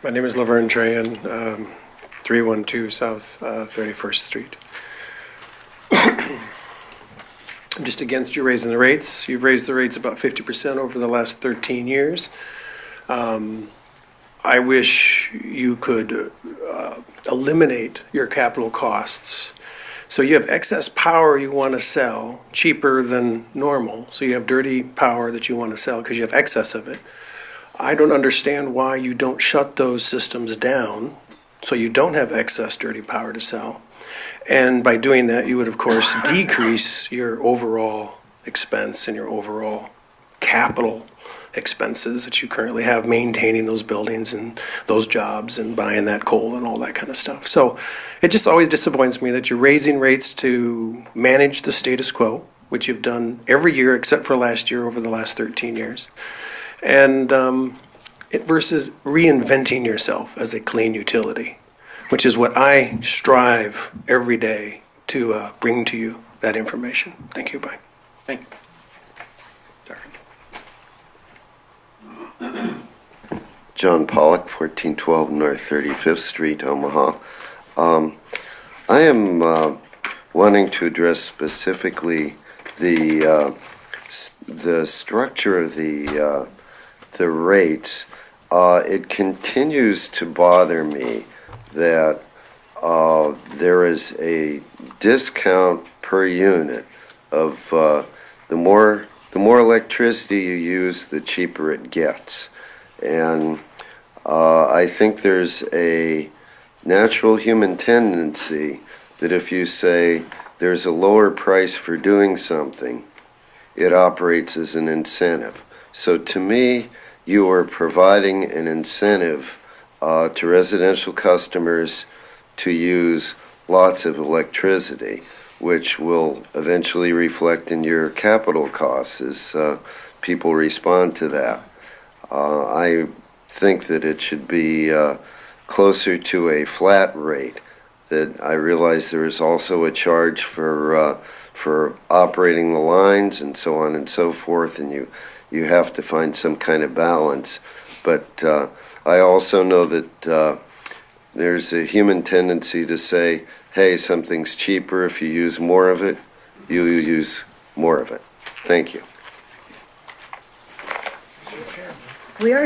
My name is LaVerne Thraen, 312 South 31st Street. I'm just against you raising the rates. You've raised the rates about 50% over the last 13 years. I wish you could eliminate your capital costs. So you have excess power you want to sell cheaper than normal. So you have dirty power that you want to sell because you have excess of it. I don't understand why you don't shut those systems down so you don't have excess dirty power to sell. And by doing that, you would, of course, decrease your overall expense and your overall capital expenses that you currently have maintaining those buildings and those jobs and buying that coal and all that kind of stuff. So it just always disappoints me that you're raising rates to manage the status quo, which you've done every year except for last year over the last 13 years. And versus reinventing yourself as a clean utility, which is what I strive every day to bring to you that information. Thank you. Bye. Thank you. John Pollack, 1412 North 35th Street, Omaha. I am wanting to address specifically the structure of the rates. It continues to bother me that there is a discount per unit of the more electricity you use, the cheaper it gets. And I think there's a natural human tendency that if you say there's a lower price for doing something, it operates as an incentive. So to me, you are providing an incentive to residential customers to use lots of electricity, which will eventually reflect in your capital costs as people respond to that. I think that it should be closer to a flat rate. That I realize there is also a charge for operating the lines and so on and so forth, and you have to find some kind of balance. But I also know that there's a human tendency to say, hey, something's cheaper if you use more of it, you use more of it. Thank you. We are